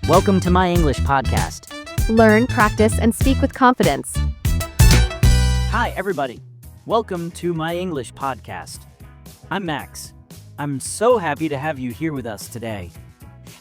Welcome to My English Podcast. Learn, practice, and speak with confidence. Hi, everybody. Welcome to My English Podcast. I'm Max. I'm so happy to have you here with us today.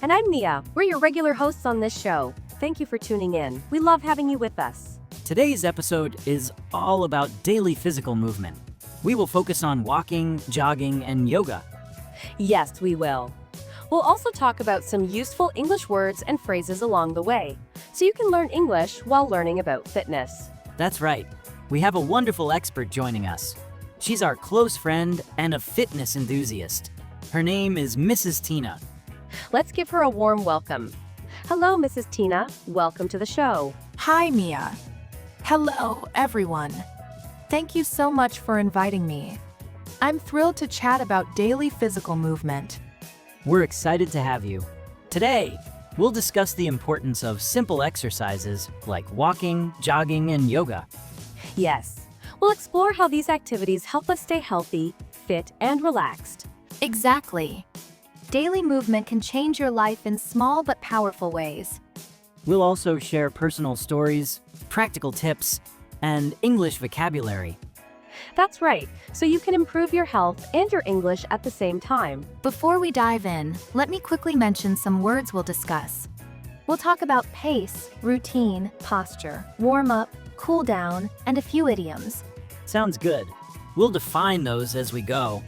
And I'm Mia. We're your regular hosts on this show. Thank you for tuning in. We love having you with us. Today's episode is all about daily physical movement. We will focus on walking, jogging, and yoga. Yes, we will. We'll also talk about some useful English words and phrases along the way, so you can learn English while learning about fitness. That's right. We have a wonderful expert joining us. She's our close friend and a fitness enthusiast. Her name is Mrs. Tina. Let's give her a warm welcome. Hello, Mrs. Tina. Welcome to the show. Hi, Mia. Hello, everyone. Thank you so much for inviting me. I'm thrilled to chat about daily physical movement. We're excited to have you. Today, we'll discuss the importance of simple exercises like walking, jogging, and yoga. Yes, we'll explore how these activities help us stay healthy, fit, and relaxed. Exactly. Daily movement can change your life in small but powerful ways. We'll also share personal stories, practical tips, and English vocabulary. That's right, so you can improve your health and your English at the same time. Before we dive in, let me quickly mention some words we'll discuss. We'll talk about pace, routine, posture, warm-up, cool down, and a few idioms. Sounds good. We'll define those as we go.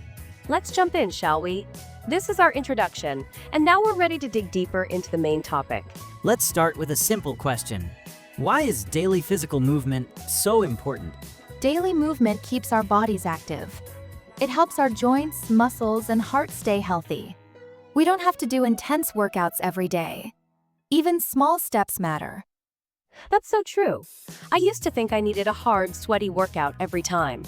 Let's jump in, shall we? This is our introduction, and now we're ready to dig deeper into the main topic. Let's start with a simple question. Why is daily physical movement so important? Daily movement keeps our bodies active. It helps our joints, muscles, and heart stay healthy. We don't have to do intense workouts every day. Even small steps matter. That's so true. I used to think I needed a hard, sweaty workout every time.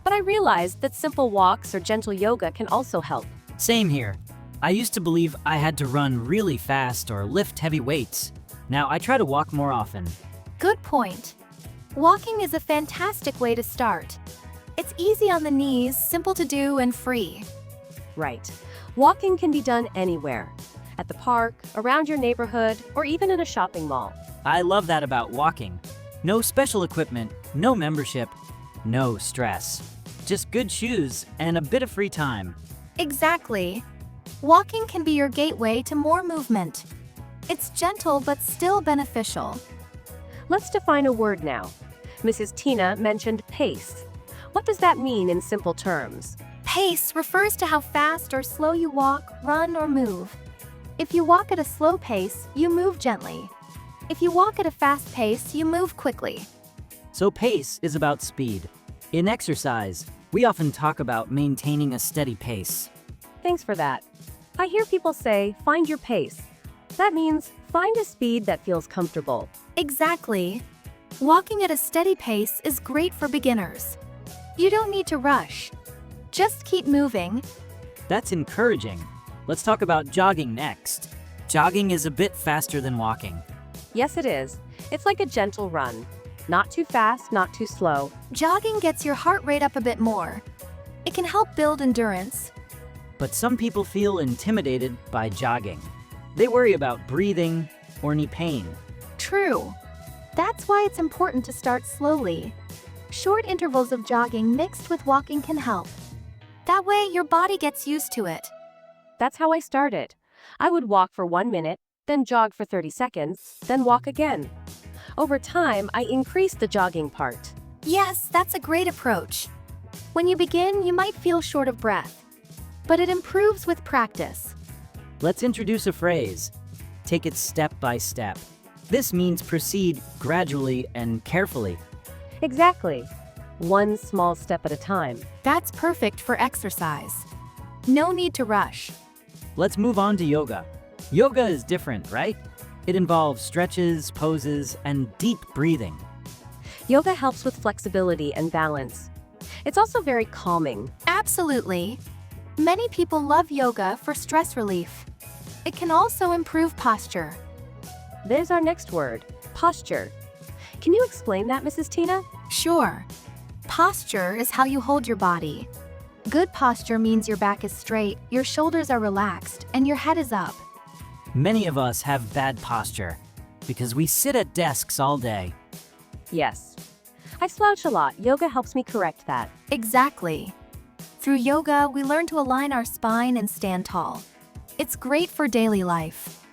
But I realized that simple walks or gentle yoga can also help. Same here. I used to believe I had to run really fast or lift heavy weights. Now I try to walk more often. Good point. Walking is a fantastic way to start. It's easy on the knees, simple to do, and free. Right. Walking can be done anywhere. At the park, around your neighborhood, or even in a shopping mall. I love that about walking. No special equipment, no membership, no stress. Just good shoes and a bit of free time. Exactly. Walking can be your gateway to more movement. It's gentle but still beneficial. Let's define a word now. Mrs. Tina mentioned pace. What does that mean in simple terms? Pace refers to how fast or slow you walk, run, or move. If you walk at a slow pace, you move gently. If you walk at a fast pace, you move quickly. So pace is about speed. In exercise, we often talk about maintaining a steady pace. Thanks for that. I hear people say, find your pace. That means find a speed that feels comfortable. Exactly. Walking at a steady pace is great for beginners. You don't need to rush. Just keep moving. That's encouraging. Let's talk about jogging next. Jogging is a bit faster than walking. Yes, it is. It's like a gentle run. Not too fast, not too slow. Jogging gets your heart rate up a bit more. It can help build endurance. But some people feel intimidated by jogging. They worry about breathing or knee pain. True. That's why it's important to start slowly. Short intervals of jogging mixed with walking can help. That way, your body gets used to it. That's how I started. I would walk for 1 minute, then jog for 30 seconds, then walk again. Over time, I increased the jogging part. Yes, that's a great approach. When you begin, you might feel short of breath, but it improves with practice. Let's introduce a phrase. Take it step by step. This means proceed gradually and carefully. Exactly. One small step at a time. That's perfect for exercise. No need to rush. Let's move on to yoga. Yoga is different, right? It involves stretches, poses, and deep breathing. Yoga helps with flexibility and balance. It's also very calming. Absolutely. Many people love yoga for stress relief. It can also improve posture. There's our next word, posture. Can you explain that, Mrs. Tina? Sure. Posture is how you hold your body. Good posture means your back is straight, your shoulders are relaxed, and your head is up. Many of us have bad posture because we sit at desks all day. Yes. I slouch a lot. Yoga helps me correct that. Exactly. Through yoga, we learn to align our spine and stand tall. It's great for daily life.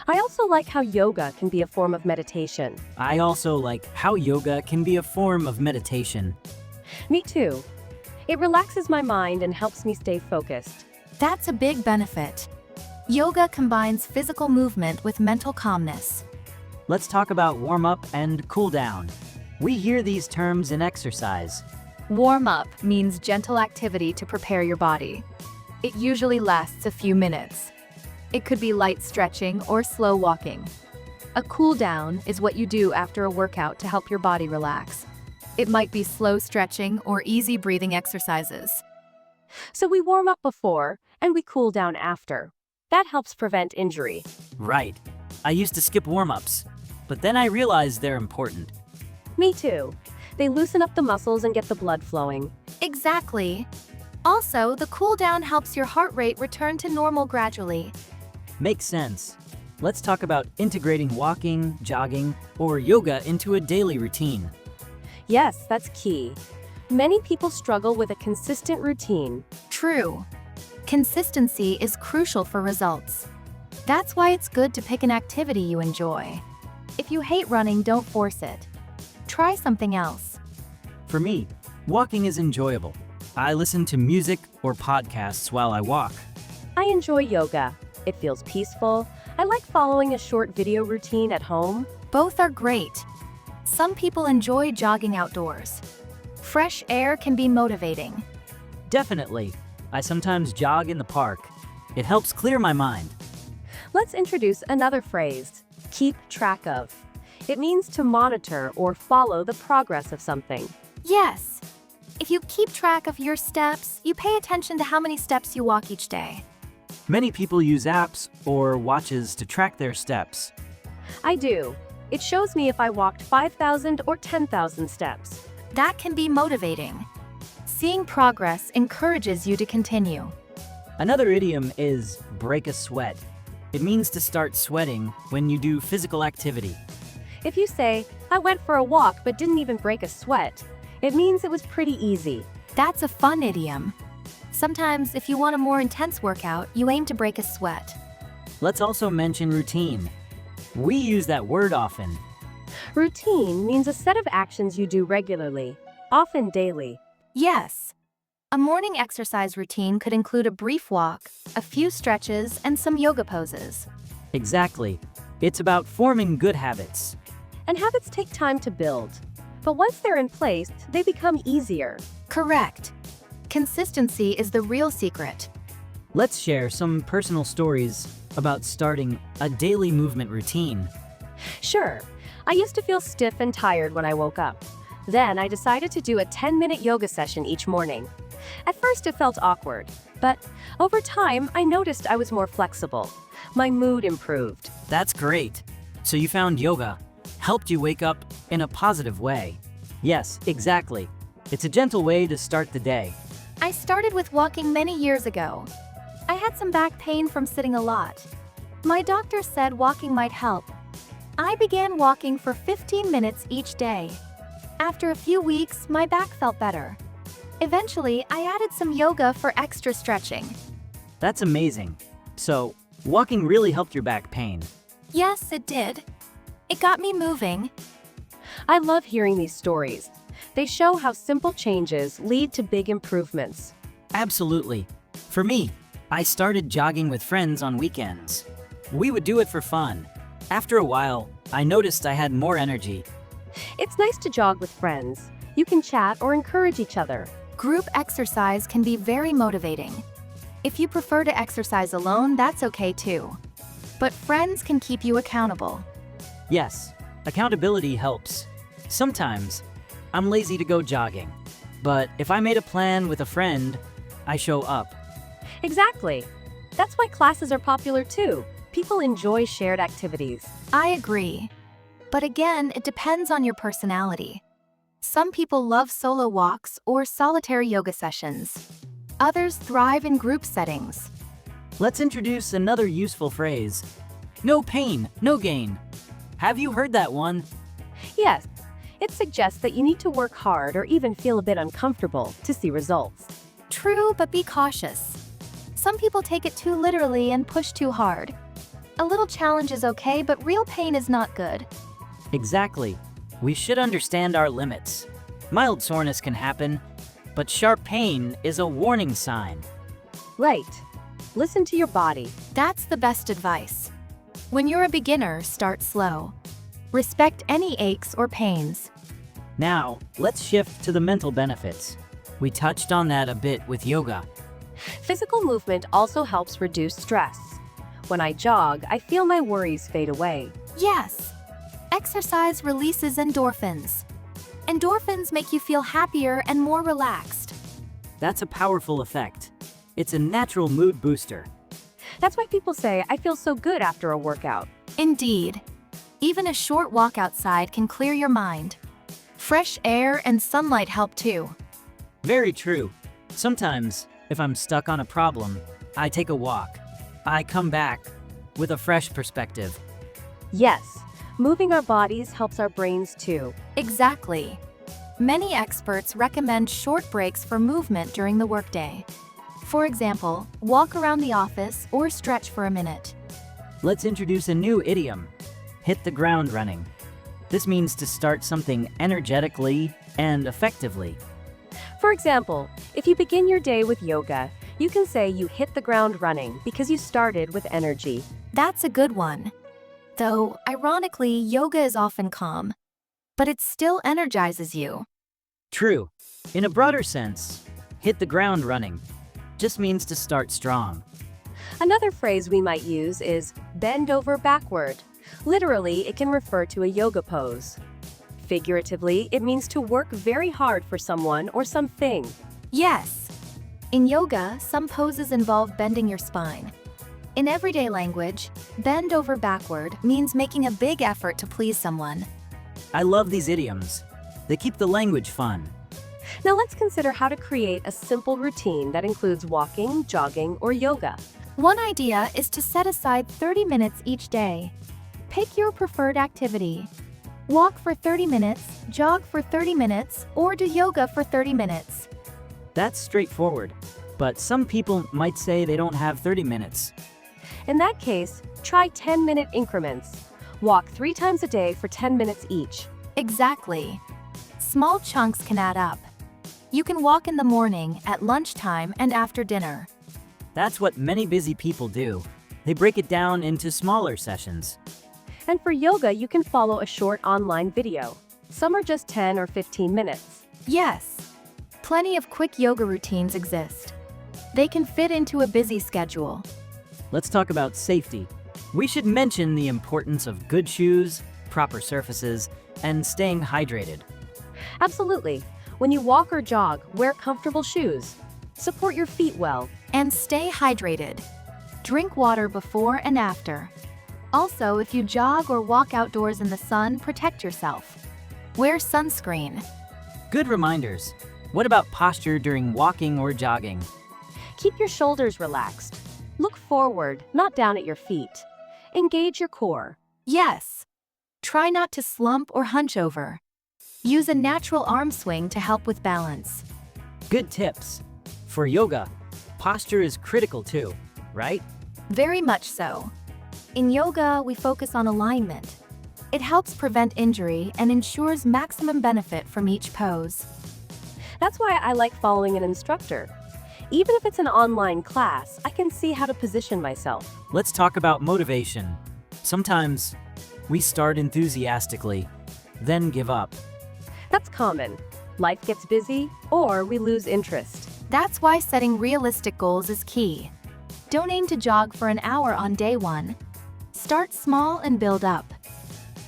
I also like how yoga can be a form of meditation. I also like how yoga can be a form of meditation. Me too. It relaxes my mind and helps me stay focused. That's a big benefit. Yoga combines physical movement with mental calmness. Let's talk about warm up and cool down. We hear these terms in exercise. Warm up means gentle activity to prepare your body. It usually lasts a few minutes. It could be light stretching or slow walking. A cool down is what you do after a workout to help your body relax. It might be slow stretching or easy breathing exercises. So we warm up before and we cool down after. That helps prevent injury. Right. I used to skip warm-ups, but then I realized they're important. Me too. They loosen up the muscles and get the blood flowing. Exactly. Also, the cool down helps your heart rate return to normal gradually. Makes sense. Let's talk about integrating walking, jogging, or yoga into a daily routine. Yes, that's key. Many people struggle with a consistent routine. True. Consistency is crucial for results. That's why it's good to pick an activity you enjoy. If you hate running, don't force it. Try something else. For me, walking is enjoyable. I listen to music or podcasts while I walk. I enjoy yoga. It feels peaceful. I like following a short video routine at home. Both are great. Some people enjoy jogging outdoors. Fresh air can be motivating. Definitely. I sometimes jog in the park. It helps clear my mind. Let's introduce another phrase, keep track of. It means to monitor or follow the progress of something. Yes. If you keep track of your steps, you pay attention to how many steps you walk each day. Many people use apps or watches to track their steps. I do. It shows me if I walked 5,000 or 10,000 steps. That can be motivating. Seeing progress encourages you to continue. Another idiom is break a sweat. It means to start sweating when you do physical activity. If you say, I went for a walk but didn't even break a sweat, it means it was pretty easy. That's a fun idiom. Sometimes, if you want a more intense workout, you aim to break a sweat. Let's also mention routine. We use that word often. Routine means a set of actions you do regularly, often daily. Yes. A morning exercise routine could include a brief walk, a few stretches, and some yoga poses. Exactly. It's about forming good habits. And habits take time to build. But once they're in place, they become easier. Correct. Consistency is the real secret. Let's share some personal stories about starting a daily movement routine. Sure, I used to feel stiff and tired when I woke up. Then I decided to do a 10-minute yoga session each morning. At first it felt awkward, but over time I noticed I was more flexible. My mood improved. That's great. So you found yoga helped you wake up in a positive way. Yes, exactly. It's a gentle way to start the day. I started with walking many years ago. I had some back pain from sitting a lot. My doctor said walking might help. I began walking for 15 minutes each day. After a few weeks, my back felt better. Eventually, I added some yoga for extra stretching. That's amazing. So, walking really helped your back pain. Yes, it did. It got me moving. I love hearing these stories. They show how simple changes lead to big improvements. Absolutely. For me, I started jogging with friends on weekends. We would do it for fun. After a while, I noticed I had more energy. It's nice to jog with friends. You can chat or encourage each other. Group exercise can be very motivating. If you prefer to exercise alone, that's okay too. But friends can keep you accountable. Yes, accountability helps. Sometimes, I'm lazy to go jogging. But if I made a plan with a friend, I show up. Exactly. That's why classes are popular too. People enjoy shared activities. I agree. But again, it depends on your personality. Some people love solo walks or solitary yoga sessions. Others thrive in group settings. Let's introduce another useful phrase. No pain, no gain. Have you heard that one? Yes, it suggests that you need to work hard or even feel a bit uncomfortable to see results. True, but be cautious. Some people take it too literally and push too hard. A little challenge is okay, but real pain is not good. Exactly. We should understand our limits. Mild soreness can happen, but sharp pain is a warning sign. Right. Listen to your body. That's the best advice. When you're a beginner, start slow. Respect any aches or pains. Now, let's shift to the mental benefits. We touched on that a bit with yoga. Physical movement also helps reduce stress. When I jog, I feel my worries fade away. Yes. Exercise releases endorphins. Endorphins make you feel happier and more relaxed. That's a powerful effect. It's a natural mood booster. That's why people say, I feel so good after a workout. Indeed. Even a short walk outside can clear your mind. Fresh air and sunlight help too. Very true. Sometimes, if I'm stuck on a problem, I take a walk. I come back with a fresh perspective. Yes, moving our bodies helps our brains too. Exactly. Many experts recommend short breaks for movement during the workday. For example, walk around the office or stretch for a minute. Let's introduce a new idiom. Hit the ground running. This means to start something energetically and effectively. For example, if you begin your day with yoga, you can say you hit the ground running because you started with energy. That's a good one. Though, ironically, yoga is often calm, but it still energizes you. True. In a broader sense, hit the ground running just means to start strong. Another phrase we might use is bend over backward. Literally, it can refer to a yoga pose. Figuratively, it means to work very hard for someone or something. Yes. In yoga, some poses involve bending your spine. In everyday language, bend over backward means making a big effort to please someone. I love these idioms. They keep the language fun. Now let's consider how to create a simple routine that includes walking, jogging, or yoga. One idea is to set aside 30 minutes each day. Pick your preferred activity. Walk for 30 minutes, jog for 30 minutes, or do yoga for 30 minutes. That's straightforward, but some people might say they don't have 30 minutes. In that case, try 10-minute increments. Walk 3 times a day for 10 minutes each. Exactly. Small chunks can add up. You can walk in the morning, at lunchtime, and after dinner. That's what many busy people do. They break it down into smaller sessions. And for yoga, you can follow a short online video. Some are just 10 or 15 minutes. Yes. Plenty of quick yoga routines exist. They can fit into a busy schedule. Let's talk about safety. We should mention the importance of good shoes, proper surfaces, and staying hydrated. Absolutely. When you walk or jog, wear comfortable shoes. Support your feet well. And stay hydrated. Drink water before and after. Also, if you jog or walk outdoors in the sun, protect yourself. Wear sunscreen. Good reminders. What about posture during walking or jogging? Keep your shoulders relaxed. Look forward, not down at your feet. Engage your core. Yes. Try not to slump or hunch over. Use a natural arm swing to help with balance. Good tips. For yoga, posture is critical too, right? Very much so. In yoga, we focus on alignment. It helps prevent injury and ensures maximum benefit from each pose. That's why I like following an instructor. Even if it's an online class, I can see how to position myself. Let's talk about motivation. Sometimes we start enthusiastically, then give up. That's common. Life gets busy, or we lose interest. That's why setting realistic goals is key. Don't aim to jog for an hour on day 1. Start small and build up.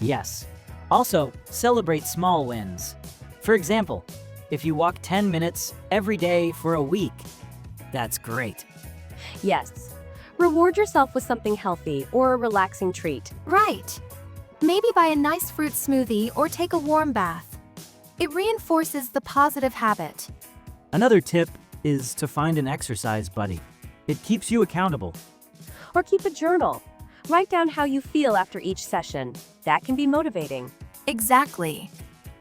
Yes. Also, celebrate small wins. For example, if you walk 10 minutes every day for a week, that's great. Yes. Reward yourself with something healthy or a relaxing treat. Right. Maybe buy a nice fruit smoothie or take a warm bath. It reinforces the positive habit. Another tip is to find an exercise buddy. It keeps you accountable. Or keep a journal. Write down how you feel after each session. That can be motivating. Exactly.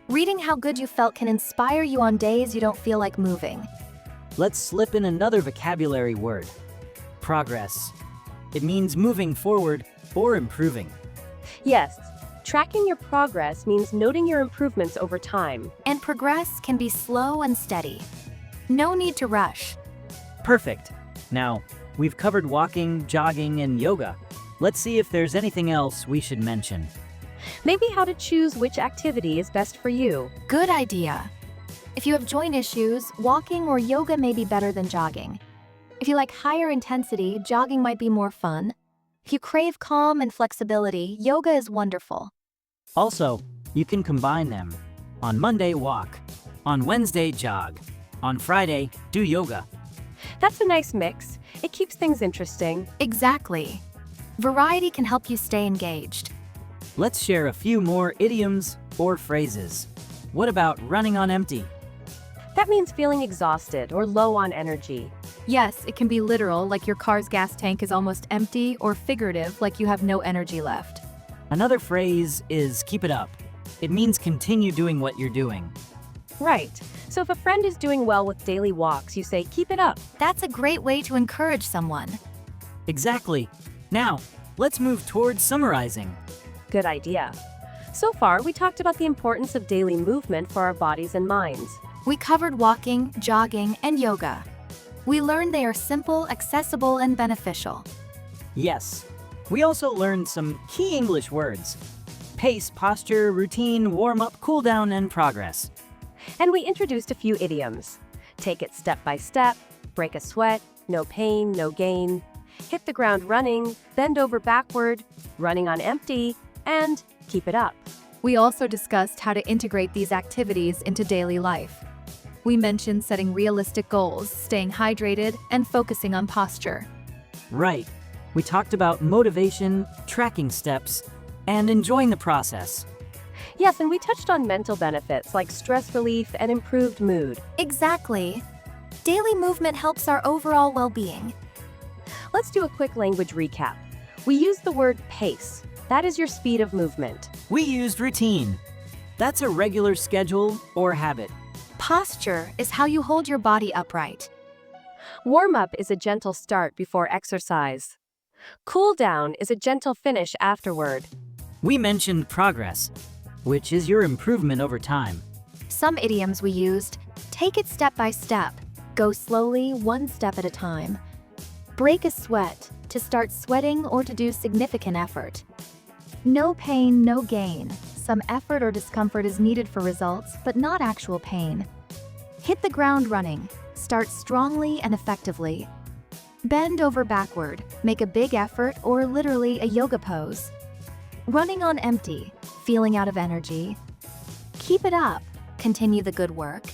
Reading how good you felt can inspire you on days you don't feel like moving. Let's slip in another vocabulary word. Progress. It means moving forward or improving. Yes, tracking your progress means noting your improvements over time. And progress can be slow and steady. No need to rush. Perfect. Now, we've covered walking, jogging, and yoga. Let's see if there's anything else we should mention. Maybe how to choose which activity is best for you. Good idea. If you have joint issues, walking or yoga may be better than jogging. If you like higher intensity, jogging might be more fun. If you crave calm and flexibility, yoga is wonderful. Also, you can combine them. On Monday, walk. On Wednesday, jog. On Friday, do yoga. That's a nice mix. It keeps things interesting. Exactly. Variety can help you stay engaged. Let's share a few more idioms or phrases. What about running on empty? That means feeling exhausted or low on energy. Yes, it can be literal, like your car's gas tank is almost empty, or figurative, like you have no energy left. Another phrase is keep it up. It means continue doing what you're doing. Right. So if a friend is doing well with daily walks, you say, keep it up. That's a great way to encourage someone. Exactly. Now, let's move towards summarizing. Good idea. So far, we talked about the importance of daily movement for our bodies and minds. We covered walking, jogging, and yoga. We learned they are simple, accessible, and beneficial. Yes. We also learned some key English words. Pace, posture, routine, warm-up, cool-down, and progress. And we introduced a few idioms. Take it step by step, break a sweat, no pain, no gain, hit the ground running, bend over backward, running on empty, and keep it up. We also discussed how to integrate these activities into daily life. We mentioned setting realistic goals, staying hydrated, and focusing on posture. Right. We talked about motivation, tracking steps, and enjoying the process. Yes, and we touched on mental benefits like stress relief and improved mood. Exactly. Daily movement helps our overall well-being. Let's do a quick language recap. We used the word pace. That is your speed of movement. We used routine. That's a regular schedule or habit. Posture is how you hold your body upright. Warm-up is a gentle start before exercise. Cool down is a gentle finish afterward. We mentioned progress, which is your improvement over time. Some idioms we used: take it step by step, go slowly, one step at a time. Break a sweat, to start sweating or to do significant effort. No pain, no gain. Some effort or discomfort is needed for results, but not actual pain. Hit the ground running. Start strongly and effectively. Bend over backward. Make a big effort or literally a yoga pose. Running on empty. Feeling out of energy. Keep it up. Continue the good work.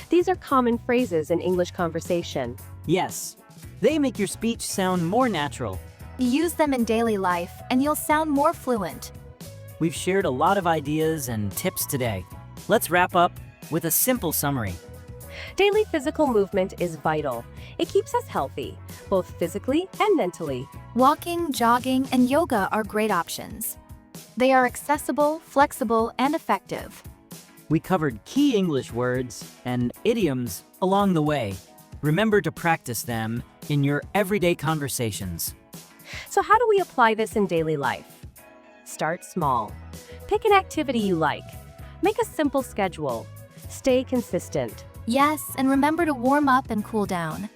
These are common phrases in English conversation. Yes. They make your speech sound more natural. Use them in daily life and you'll sound more fluent. We've shared a lot of ideas and tips today. Let's wrap up with a simple summary. Daily physical movement is vital. It keeps us healthy, both physically and mentally. Walking, jogging, and yoga are great options. They are accessible, flexible, and effective. We covered key English words and idioms along the way. Remember to practice them in your everyday conversations. So how do we apply this in daily life? Start small. Pick an activity you like. Make a simple schedule. Stay consistent. Yes, and remember to warm up and cool down.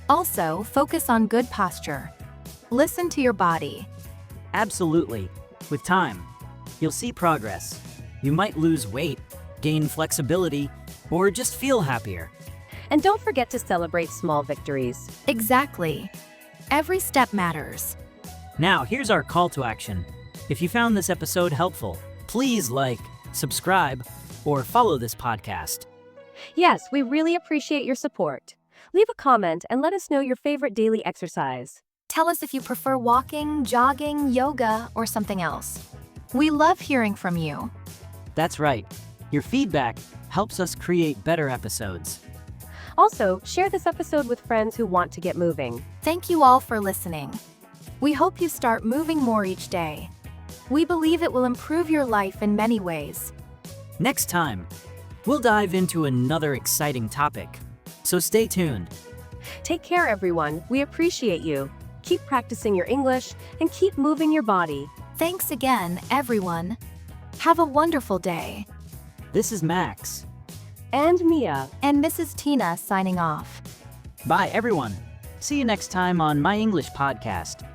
Also, focus on good posture. Listen to your body. Absolutely. With time, you'll see progress. You might lose weight, gain flexibility, or just feel happier. And don't forget to celebrate small victories. Exactly. Every step matters. Now, here's our call to action. If you found this episode helpful, please like, subscribe, or follow this podcast. Yes, we really appreciate your support. Leave a comment and let us know your favorite daily exercise. Tell us if you prefer walking, jogging, yoga, or something else. We love hearing from you. That's right. Your feedback helps us create better episodes. Also, share this episode with friends who want to get moving. Thank you all for listening. We hope you start moving more each day. We believe it will improve your life in many ways. Next time, we'll dive into another exciting topic. So stay tuned. Take care, everyone. We appreciate you. Keep practicing your English and keep moving your body. Thanks again, everyone. Have a wonderful day. This is Max. And Mia. And Mrs. Tina signing off. Bye, everyone. See you next time on My English Podcast.